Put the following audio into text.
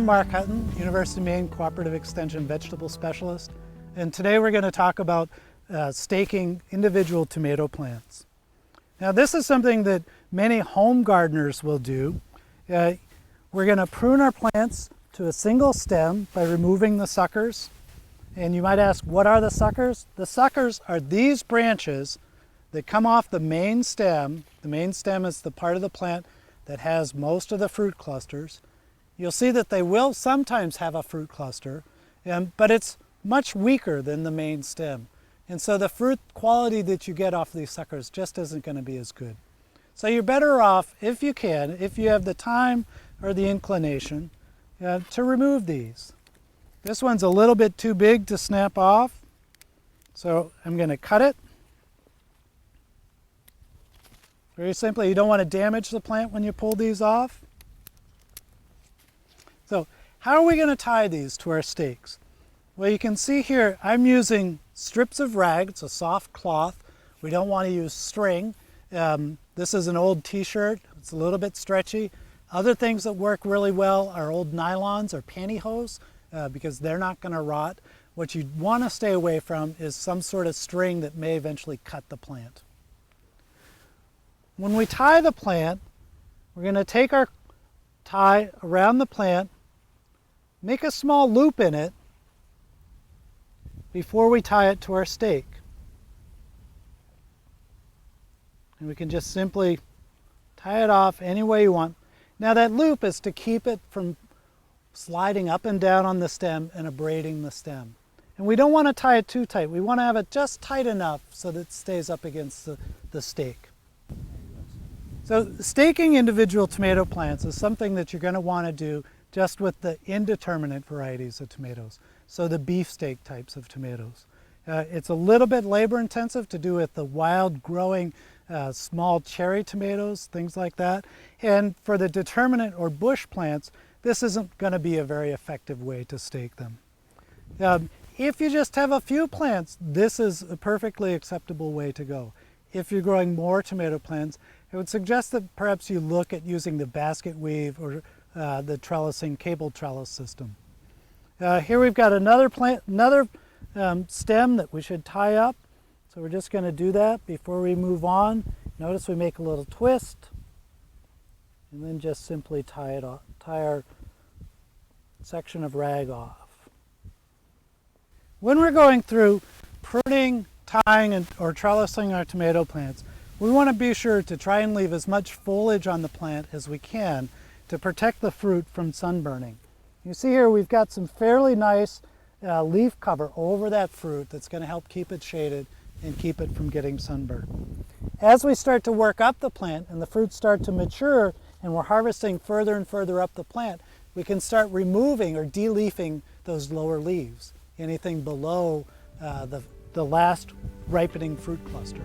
Mark Hutton, University of Maine Cooperative Extension Vegetable Specialist, and today we're going to talk about staking individual tomato plants. Now this is something that many home gardeners will do. We're going to prune our plants to a single stem by removing the suckers. And you might ask, what are the suckers? The suckers are these branches that come off the main stem. The main stem is the part of the plant that has most of the fruit clusters. You'll see that they will sometimes have a fruit cluster, but it's much weaker than the main stem. And so the fruit quality that you get off these suckers just isn't going to be as good. So you're better off, if you can, if you have the time or the inclination, to remove these. This one's a little bit too big to snap off, so I'm going to cut it. Very simply, you don't want to damage the plant when you pull these off. So how are we going to tie these to our stakes? Well, you can see here I'm using strips of rag. It's a soft cloth. We don't want to use string. This is an old t-shirt. It's a little bit stretchy. Other things that work really well are old nylons or pantyhose because they're not going to rot. What you want to stay away from is some sort of string that may eventually cut the plant. When we tie the plant, we're going to take our tie around the plant, make a small loop in it before we tie it to our stake. And we can just simply tie it off any way you want. Now that loop is to keep it from sliding up and down on the stem and abrading the stem. And we don't want to tie it too tight. We want to have it just tight enough so that it stays up against the stake. So staking individual tomato plants is something that you're going to want to do just with the indeterminate varieties of tomatoes, so the beefsteak types of tomatoes. It's a little bit labor intensive to do with the wild growing small cherry tomatoes, things like that. And for the determinate or bush plants, this isn't going to be a very effective way to stake them. If you just have a few plants, this is a perfectly acceptable way to go. If you're growing more tomato plants, I would suggest that perhaps you look at using the basket weave or the trellising cable trellis system. Here we've got another plant, stem that we should tie up. So we're just going to do that before we move on. Notice we make a little twist and then just simply tie our section of rag off. When we're going through pruning, tying, or trellising our tomato plants, we want to be sure to try and leave as much foliage on the plant as we can to protect the fruit from sunburning. You see here we've got some fairly nice leaf cover over that fruit that's going to help keep it shaded and keep it from getting sunburned. As we start to work up the plant and the fruits start to mature and we're harvesting further and further up the plant, we can start removing or de-leafing those lower leaves, anything below the last ripening fruit cluster.